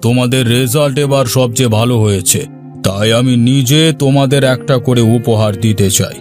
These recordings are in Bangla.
তোমাদের রেজাল্ট এবার সবচেয়ে ভালো হয়েছে, তাই আমি নিজে তোমাদের একটা করে উপহার দিতে চাই।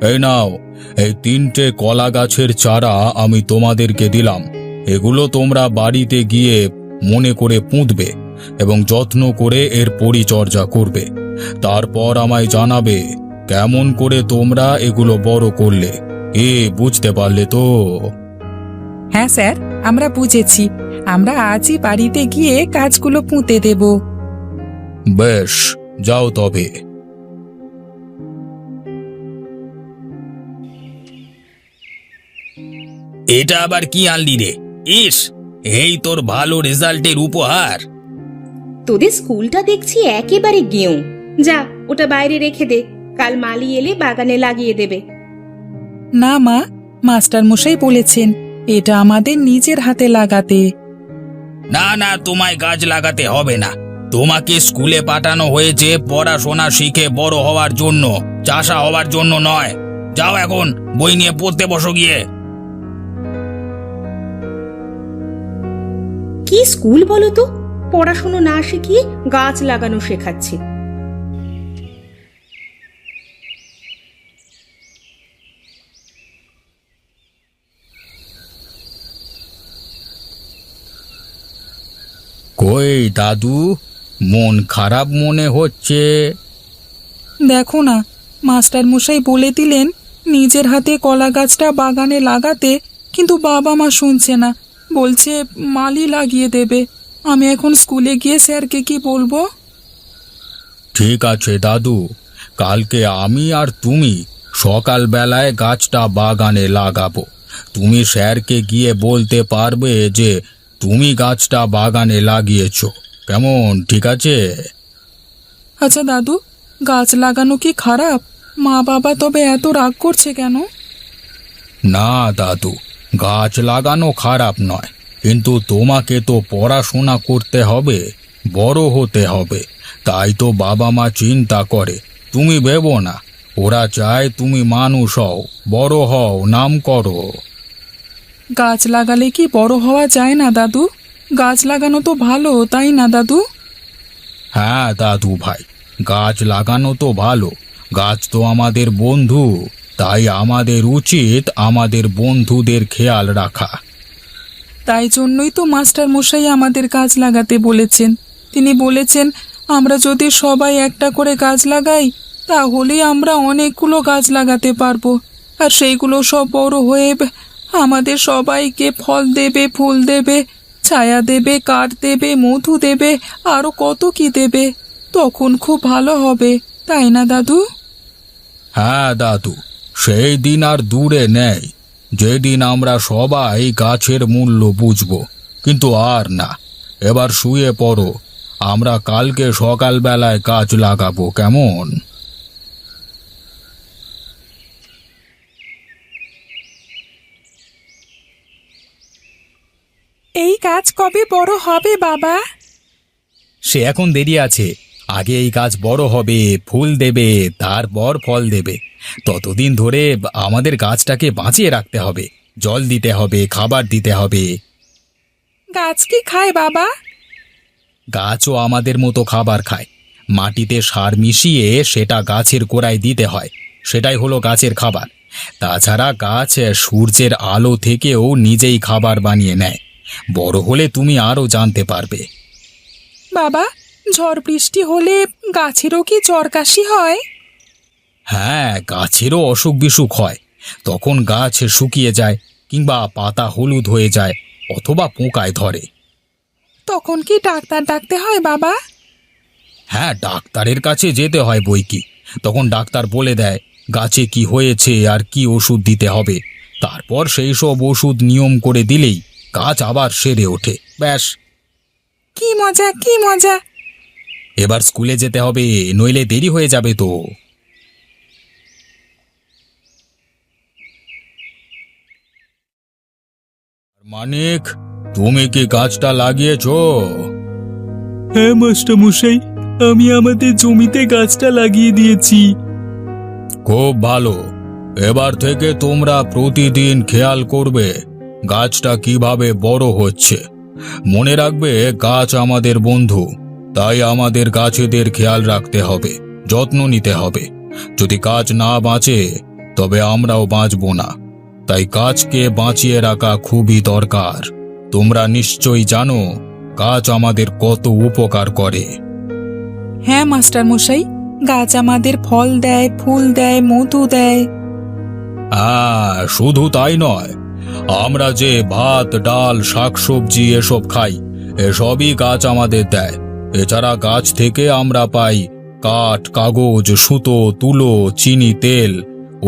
এই নাও, এই 3টে কলা গাছের চারা আমি তোমাদেরকে দিলাম। এগুলো তোমরা বাড়িতে গিয়ে মনে করে পুঁতবে এবং যত্ন করে এর পরিচর্যা করবে। তারপর আমায় জানাবে কেমন করে তোমরা এগুলো বড় করলে। বুঝতে পারলে তো? হ্যাঁ স্যার, আমরা বুঝেছি। আমরা আজই বাড়িতে গিয়ে গাছগুলো পুঁতে দেব। বেশ, যাও তবে। এটা আবার কি আনলি রে? ইস, এই তোর ভালো রেজাল্টের উপহার। তোদের স্কুলটা দেখছি একেবারে গেঁয়ো। যা, ওটা বাইরে রেখে দে, কাল মালি এলে বাগানে লাগিয়ে দেবে। না মা, মাস্টার মশাই বলেছেন এটা আমাদের নিজের হাতে লাগাতে। না না, তোমায় গাছ লাগাতে হবে না। তোমাকে স্কুলে পাঠানো হয়েছে পড়াশোনা শিখে বড় হওয়ার জন্য, চাষা হওয়ার জন্য নয়। যাও এখন বই নিয়ে পড়তে বসো গিয়ে। কি স্কুল বলো তো? পড়াশুনো না শিখিয়ে গাছ লাগানো শেখাচ্ছে। কই দাদু, মন খারাপ মনে হচ্ছে। দেখো না, মাস্টার মশাই বলে দিলেন নিজের হাতে কলা গাছটা বাগানে লাগাতে, কিন্তু বাবা মা শুনছে না, বলছে মালি লাগিয়ে দেবে। আমি এখন স্কুলে গিয়ে স্যারকে কি বলবো? ঠিক আছে দাদু, কালকে আমি আর তুমি সকালবেলায় গাছটা বাগানে লাগাবো। তুমি স্যারকে গিয়ে বলতে পারবে যে তুমি গাছটা বাগানে লাগিয়েছো। কেমন, ঠিক আছে? আচ্ছা দাদু, গাছ লাগানো কি খারাপ? মা বাবা তবে এত রাগ করছে কেন? না দাদু, গাছ লাগানো খারাপ নয়, কিন্তু তোমাকে তো পড়াশোনা করতে হবে, বড় হতে হবে। তাই তো বাবা মা চিন্তা করে। তুমি ভেবো না, ওরা চায় তুমি মানুষ হও, বড় হও, নাম করো। গাছ লাগালে কি বড় হওয়া যায় না দাদু? গাছ লাগানো তো ভালো, তাই না দাদু? হ্যাঁ দাদু ভাই, গাছ লাগানো তো ভালো। গাছ তো আমাদের বন্ধু, তাই আমাদের উচিত আমাদের বন্ধুদের খেয়াল রাখা। তাই জন্যই তো মাস্টার মশাই আমাদের গাছ লাগাতে বলেছেন। তিনি বলেছেন আমরা যদি সবাই একটা করে গাছ লাগাই, তাহলেই আমরা অনেকগুলো গাছ লাগাতে পারবো, আর সেইগুলো সব বড় হয়ে আমাদের সবাইকে ফল দেবে, ফুল দেবে, ছায়া দেবে, কাঠ দেবে, মধু দেবে, আরো কত কি দেবে। তখন খুব ভালো হবে, তাই না দাদু? হ্যাঁ দাদু, সেই দিন আর দূরে নেই যেদিন আমরা সবাই গাছের মূল্য বুঝব। কিন্তু আর না, এবার শুয়ে পড়ো, আমরা কালকে সকালবেলায় গাছ লাগাবো, কেমন? এই গাছ কবে বড় হবে বাবা? সে এখন দেরি আছে। আগে এই গাছ বড় হবে, ফুল দেবে, তারপর ফল দেবে। ততদিন ধরে আমাদের গাছটাকে বাঁচিয়ে রাখতে হবে, জল দিতে হবে, খাবার দিতে হবে। গাছ কি খায় বাবা? গাছও আমাদের মতো খাবার খায়। মাটিতে সার মিশিয়ে সেটা গাছের গোড়ায় দিতে হয়, সেটাই হলো গাছের খাবার। তাছাড়া গাছ সূর্যের আলো থেকেও নিজেই খাবার বানিয়ে নেয়। বড় হলে তুমি আরও জানতে পারবে। বাবা, ঝড় বৃষ্টি হলে গাছেরও কি জ্বর কাশি হয়? হ্যাঁ, গাছেরও অসুখ বিসুখ হয়। তখন গাছ শুকিয়ে যায়, কিংবা পাতা হলুদ হয়ে যায়, অথবা পোকায় ধরে। তখন কি ডাক্তার ডাকতে হয় বাবা? হ্যাঁ, ডাক্তারের কাছে যেতে হয় বৈকি। তখন ডাক্তার বলে দেয় গাছে কি হয়েছে আর কি ওষুধ দিতে হবে। তারপর সেই সব ওষুধ নিয়ম করে দিলেই গাছ আবার সেরে ওঠে। ব্যাস। কি মজা, কি মজা! এবার স্কুলে যেতে হবে, নইলে দেরি হয়ে যাবে তো। মানিক, তুমি কি গাছটা লাগিয়েছো? হ্যাঁ মাস্টার মশাই, আমি আমাদের জমিতে গাছটা লাগিয়ে দিয়েছি। খুব ভালো। এবার থেকে তোমরা প্রতিদিন খেয়াল করবে গাছটা কিভাবে বড় হচ্ছে। মনে রাখবে, গাছ আমাদের বন্ধু, তাই আমাদের গাছেদের খেয়াল রাখতে হবে, যত্ন নিতে হবে। যদি গাছ না বাঁচে তবে আমরাও বাঁচব না। তাই গাছকে বাঁচিয়ে রাখা খুবই দরকার। তোমরা নিশ্চয়ই জানো গাছ আমাদের কত উপকার করে। হ্যাঁ মাস্টার মশাই, গাছ আমাদের ফল দেয়, ফুল দেয়, মধু দেয়। শুধু তাই নয়, আমরা যে ভাত, ডাল, শাকসবজি এসব খাই, এসবই গাছ আমাদের দেয়। এছাড়া গাছ থেকে আমরা পাই কাঠ, কাগজ, সুতো, তুলো, চিনি, তেল,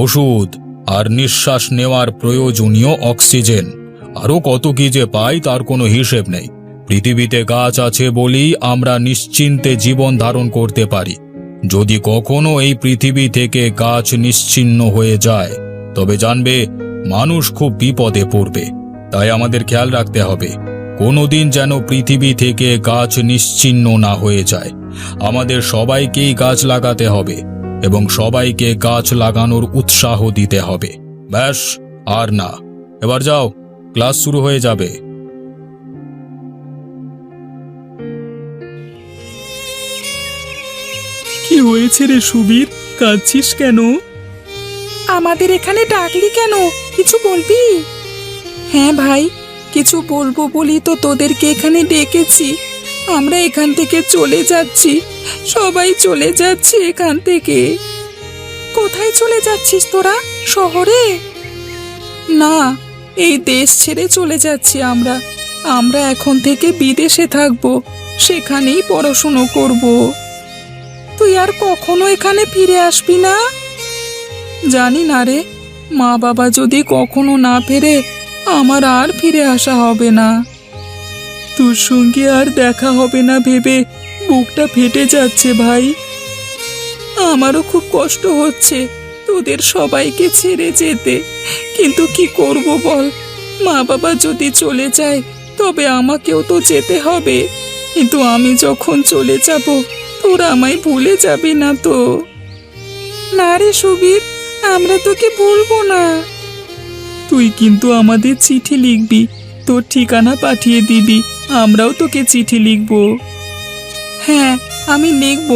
ওষুধ আর নিঃশ্বাস নেওয়ার প্রয়োজনীয় অক্সিজেন। আরও কত কি যে পাই তার কোনো হিসেব নেই। পৃথিবীতে গাছ আছে বলেই আমরা নিশ্চিন্তে জীবন ধারণ করতে পারি। যদি কখনো এই পৃথিবী থেকে গাছ নিশ্চিহ্ন হয়ে যায় তবে জানবে মানুষ খুব বিপদে পড়বে। তাই আমাদের খেয়াল রাখতে হবে কোনোদিন যেন পৃথিবী থেকে গাছ নিশ্চিহ্ন না হয়ে যায়। আমাদের সবাইকেই গাছ লাগাতে হবে এবং সবাইকে গাছ লাগানোর উৎসাহ দিতে হবে। ব্যাস, আর না। এবার যাও, ক্লাস শুরু হয়ে যাবে। কি হয়েছে রে সুবীর, কাঁদছিস কেন? আমাদের এখানে ডাকলি কেন? কিছু বলবি? হ্যাঁ ভাই, কিছু বলবো বলি তো তোদেরকে এখানে ডেকেছি। আমরা এখান থেকে চলে যাচ্ছি, সবাই চলে যাচ্ছে এখান থেকে। কোথায় চলে যাচ্ছিস তোরা? শহরে? না, এই দেশ ছেড়ে চলে যাচ্ছি আমরা। আমরা এখন থেকে বিদেশে থাকবো, সেখানেই পড়াশুনো করব। তুই আর কখনো এখানে ফিরে আসবি না? জানি না রে, মা বাবা যদি কখনো না ফেরে আমার আর ফিরে আসা হবে না। তোর সঙ্গে আর দেখা হবে না ভেবে বুকটা ফেটে যাচ্ছে ভাই। আমারও খুব কষ্ট হচ্ছে তোদের সবাইকে ছেড়ে যেতে, কিন্তু কি করব বল? মা বাবা যদি চলে যায় তবে আমাকেও তো যেতে হবে। কিন্তু আমি যখন চলে যাব তোরা আমায় ভুলে যাবি না তো? না রে সুবীর, আমরা তোকে ভুলবো না। তুই কিন্তু আমাদের চিঠি লিখবি, তোর ঠিকানা পাঠিয়ে দিবি, আমরাও তোকে চিঠি লিখব। হ্যাঁ, আমি লিখব।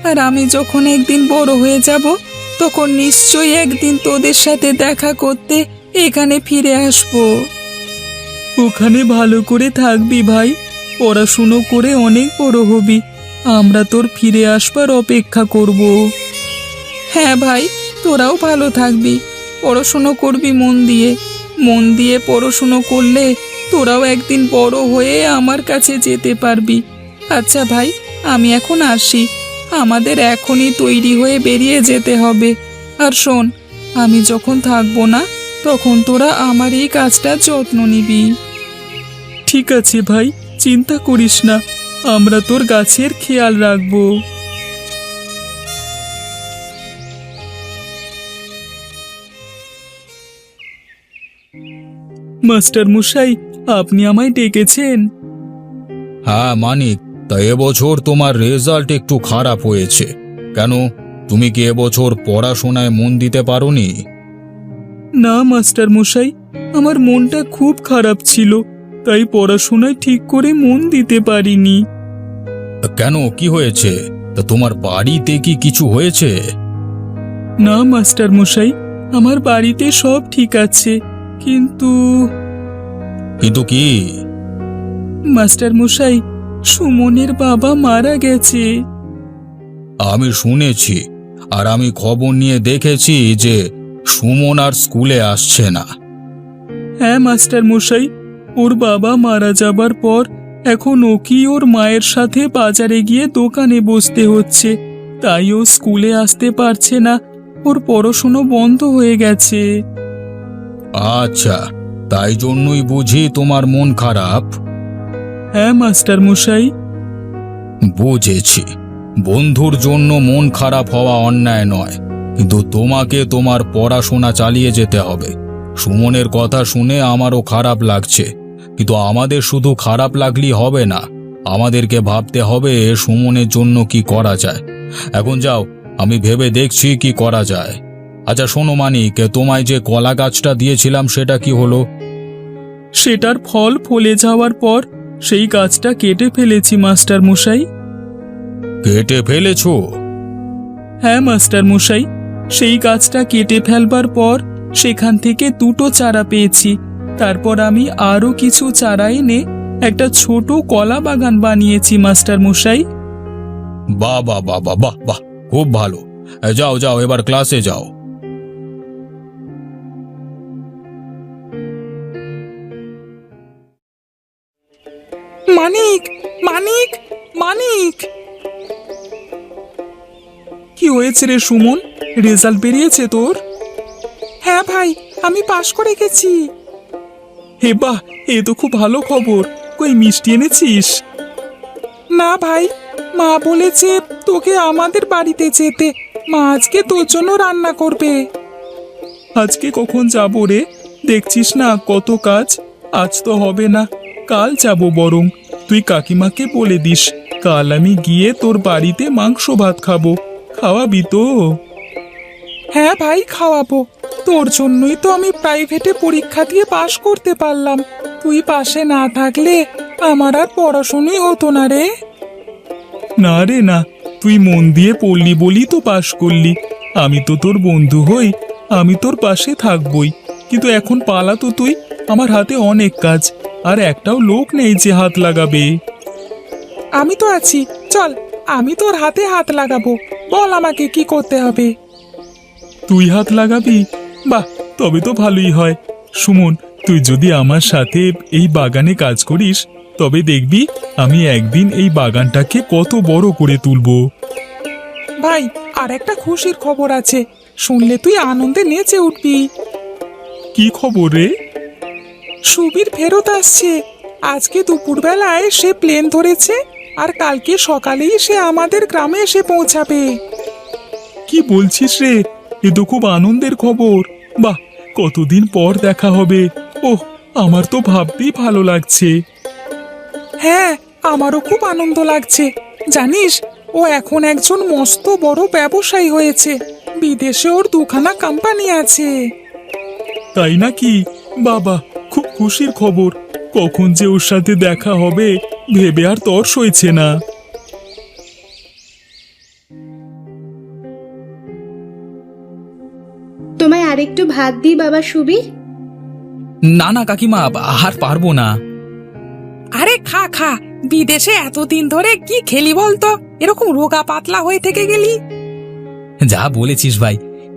আর আমি যখন একদিন বড় হয়ে যাব তখন নিশ্চয়ই একদিন তোদের সাথে দেখা করতে এখানে ফিরে আসব। ওখানে ভালো করে থাকবি ভাই, পড়াশুনো করে অনেক বড় হবি। আমরা তোর ফিরে আসবার অপেক্ষা করব। হ্যাঁ ভাই, তোরাও ভালো থাকবি, পড়াশুনো করবি মন দিয়ে। মন দিয়ে পড়াশুনো করলে তোরাও একদিন বড় হয়ে আমার কাছে যেতে পারবি। আচ্ছা ভাই, আমি এখন আসি। আমাদের এখনই তৈরি হয়ে বেরিয়ে যেতে হবে। আর শোন, আমি যখন থাকবো না তখন তোরা আমার এই কাজটার যত্ন নিবি। ঠিক আছে ভাই, চিন্তা করিস না, আমরা তোর গাছের খেয়াল রাখবো। মাস্টার মশাই, আপনি আমায় ডেকেছেন? হ্যাঁ মানিক, তা এবছর তোমার রেজাল্ট একটু খারাপ হয়েছে। কেন, তুমি কি এবছর পড়াশোনায় মন দিতে পারোনি? না মাস্টার মশাই, আমার মনটা খুব খারাপ ছিল, তাই পড়াশোনায় ঠিক করে মন দিতে পারিনি। কেন, কি হয়েছে? তা তোমার বাড়িতে কি কিছু হয়েছে? না মাস্টার মশাই, আমার বাড়িতে সব ঠিক আছে, কিন্তু কিন্তু কি? মাস্টার মশাই, সুমনের বাবা মারা গেছে। আমি শুনেছি, আর আমি খবর নিয়ে দেখেছি যে সুমন আর স্কুলে আসছে না। হ্যাঁ মাস্টার মশাই, ওর বাবা মারা যাবার পর এখন ওকে ওর মায়ের সাথে বাজারে গিয়ে দোকানে বসতে হচ্ছে, তাই ও স্কুলে আসতে পারছে না। ওর পড়াশুনো বন্ধ হয়ে গেছে। আচ্ছা, তাই জন্যই বুঝি তোমার মন খারাপ। হ্যাঁ মাস্টার মশাই। বুঝেছি, বন্ধুর জন্য মন খারাপ হওয়া অন্যায় নয়, কিন্তু তোমাকে তোমার পড়াশোনা চালিয়ে যেতে হবে। সুমনের কথা শুনে আমারও খারাপ লাগছে, কিন্তু আমাদের শুধু খারাপ লাগলেই হবে না, আমাদেরকে ভাবতে হবে সুমনের জন্য কি করা যায়। এখন যাও, আমি ভেবে দেখছি কি করা যায়। আচ্ছা শোনো মানিক, তোমায় যে কলা গাছটা দিয়েছিলাম সেটা কি হলো? সেটার ফল ফলে যাওয়ার পর সেই গাছটা কেটে ফেলেছি মাস্টার মশাই। কেটে ফেলেছো? হ্যাঁ মাস্টার মশাই, সেই গাছটা কেটে ফেলবার পর সেখান থেকে দুটো চারা পেয়েছি। তারপর আমি আরও কিছু চারা এনে একটা ছোট কলা বাগান বানিয়েছি মাস্টার মশাই। বাহ বাহ বাহ বাহ বাহ বাহ, খুব ভালো। যাও যাও, এবার ক্লাসে যাও। মানিক, মানিক, মানিক! কি হয়েছে রে সুমন, রেজাল্ট বেরিয়েছে তোর? হ্যাঁ ভাই, আমি পাশ করে গেছি। হে বাহ, এ তো খুব ভালো খবর। কই মিষ্টি এনেছিস? না ভাই, মা বলেছে তোকে আমাদের বাড়িতে যেতে। মা আজকে তোর জন্য রান্না করবে। আজকে কখন যাব রে? দেখছিস না কত কাজ। আজ তো হবে না, কাল যাব বরং। তুই কাকিমাকে বলে দিস কাল আমি গিয়ে তোর বাড়িতে মাংস ভাত খাবো। খাওয়াবি তো? হ্যাঁ ভাই, খাওয়াবো। তোর জন্যই তো আমি প্রাইভেটে পরীক্ষা দিয়ে পাশ করতে পারলাম। তুই পাশে না থাকলে আমার আর পড়াশোনাই হতো না রে। না রে না, তুই মন দিয়ে পড়লি বলি তো পাশ করলি। আমি তো তোর বন্ধু হই, আমি তোর পাশে থাকবই। কিন্তু এখন পালা তো তুই, আমার হাতে অনেক কাজ, আর একটাও লোক নেই যে হাত লাগাবে। আমি তো আছি, চল আমি তোর হাতে হাত লাগাবো। বল আমাকে কি করতে হবে। তুই হাত লাগাবি? বাহ, তবে তো ভালোই হয়। সুমন, তুই যদি আমার সাথে এই বাগানে কাজ করিস তবে দেখবি আমি একদিন এই বাগানটাকে কত বড় করে তুলবো। ভাই, আর একটা খুশির খবর আছে, শুনলে তুই আনন্দে নেচে উঠবি। কি খবর রে? সুবীর ফেরত আসছে। আজকে দুপুরবেলায় সে প্লেন ধরেছে, আর কালকে সকালেই সে আমাদের গ্রামে এসে পৌঁছাবে। কি বলছিস রে? এ তো খুব আনন্দের খবর। বাহ, কতদিন পর দেখা হবে। ওহ, আমার তো ভাবতেই ভালো লাগছে। হ্যাঁ, আমারও খুব আনন্দ লাগছে। জানিস, ও এখন একজন মস্ত বড় ব্যবসায়ী হয়েছে। বিদেশে ওর দুখানা কোম্পানি আছে। তাই নাকি? বাবা, খুব খুশির খবর। কখন যে ওর সাথে দেখা হবে ভেবে আর তর সইছে না। তোমায় আরেকটু ভাত দিই বাবা সুবীর? না না কাকিমা, আর পারবো না। আরে খা খা, বিদেশে এতদিন ধরে কি খেলি বলতো, এরকম রোগা পাতলা হয়ে থেকে গেলি। যা বলেছিস ভাই,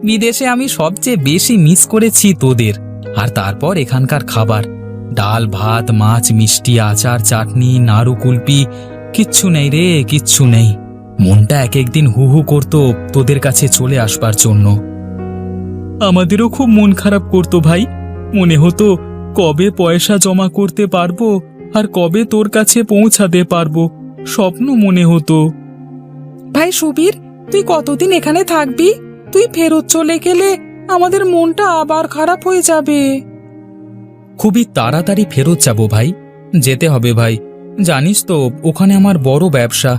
বিদেশে আমি সবচেয়ে বেশি মিস করেছি তোদের। আর তারপর এখানকার খাবার, ডাল ভাত মাছ মিষ্টি আচার চাটনি নাড়ু কুলপি, কিচ্ছু নেই রে, কিচ্ছু নেই। মনটা এক একদিন হু হু করতো তোদের কাছে চলে আসবার জন্য। আমাদেরও খুব মন খারাপ করতো ভাই। মনে হতো কবে পয়সা জমা করতে পারবো আর কবে তোর কাছে পৌঁছাতে পারবো, স্বপ্ন মনে হতো। ভাই সুবীর, তুই কতদিন এখানে থাকবি? তুই ফেরত চলে গেলে আমাদের মনটা আবার খারাপ হয়ে যাবে। খুবই তাড়াতাড়ি ফেরত যাব ভাই, যেতে হবে ভাই। জানিস তো ওখানে আমার বড় ব্যবসা,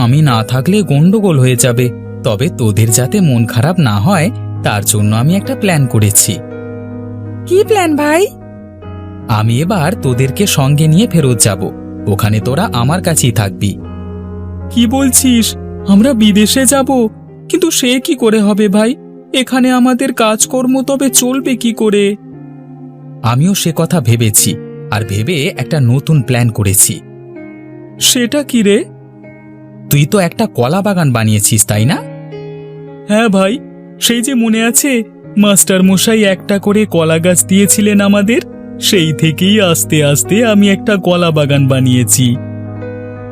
আমি না থাকলে গন্ডগোল হয়ে যাবে। তবে তোদের যাতে মন খারাপ না হয় তার জন্য আমি একটা প্ল্যান করেছি। কি প্ল্যান ভাই? আমি এবার তোদেরকে সঙ্গে নিয়ে ফেরত যাব, ওখানে তোরা আমার কাছেই থাকবি। কি বলছিস? আমরা বিদেশে যাব? কিন্তু সে কি করে হবে ভাই? এখানে আমাদের কাজকর্ম তবে চলবে কি করে? আমিও সে কথা ভেবেছি, আর ভেবে একটা নতুন প্ল্যান করেছি। সেটা কি রে? তুই তো একটা কলা বাগান বানিয়েছিস তাই না? হ্যাঁ ভাই, সেই যে মনে আছে মাস্টার মশাই একটা করে কলা গাছ দিয়েছিলেন আমাদের, সেই থেকেই আস্তে আস্তে আমি একটা কলা বাগান বানিয়েছি।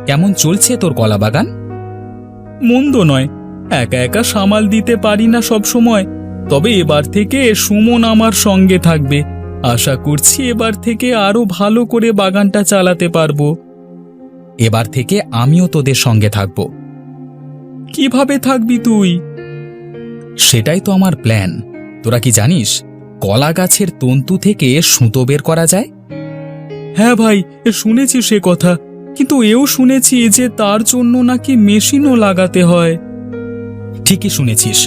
কেমন চলছে তোর কলা বাগান? মন্দ নয়, একা একা সামাল দিতে পারি না সব সময়। তবে এবার থেকে সুমন আমার সঙ্গে থাকবে। আশা করছি এবার থেকে আরো ভালো করে বাগানটা চালাতে পারবো। এবার থেকে আমিও তোদের সঙ্গে থাকব। কিভাবে থাকবি তুই? সেটাই তো আমার প্ল্যান। তোরা কি জানিস কলা গাছের তন্তু থেকে সুতো বের করা যায়? হ্যাঁ ভাই, শুনেছি সে কথা, কিন্তু এও শুনেছি যে তার জন্য নাকি মেশিনও লাগাতে হয়। ঠিকই শুনেছিস,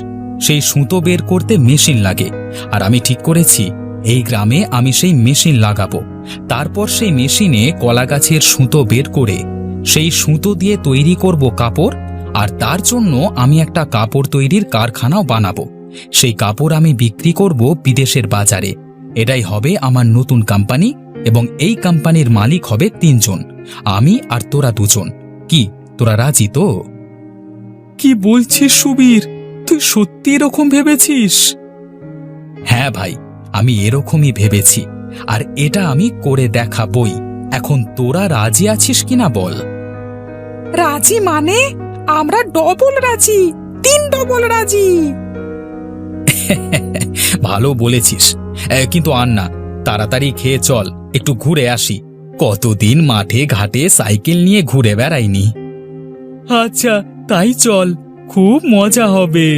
সেই সুতো বের করতে মেশিন লাগে। আর আমি ঠিক করেছি এই গ্রামে আমি সেই মেশিন লাগাবো। তারপর সেই মেশিনে কলা গাছের সুতো বের করে সেই সুতো দিয়ে তৈরি করব কাপড়, আর তার জন্য আমি একটা কাপড় তৈরির কারখানাও বানাবো। সেই কাপড় আমি বিক্রি করব বিদেশের বাজারে। এটাই হবে আমার নতুন কোম্পানি, এবং এই কোম্পানির মালিক হবে 3 জন, আমি আর তোরা 2 জন। কি তোরা রাজি তো? কি বলছিস সুবীর, তুই সত্যি এরকম ভেবেছিস? হ্যাঁ ভাই, আমি এরকমই ভেবেছি, আর এটা আমি করে দেখাবই। এখন তোরা রাজি আছিস কিনা বল? রাজি মানে? আমরা ডবল রাজি, 3 ডবল রাজি। ভালো বলেছিস, কিন্তু আর না, তাড়াতাড়ি খেয়ে চল, একটু ঘুরে আসি। কতদিন মাঠে ঘাটে সাইকেল নিয়ে ঘুরে বেড়াইনি। আচ্ছা তাই চল, খুব মজা হবে।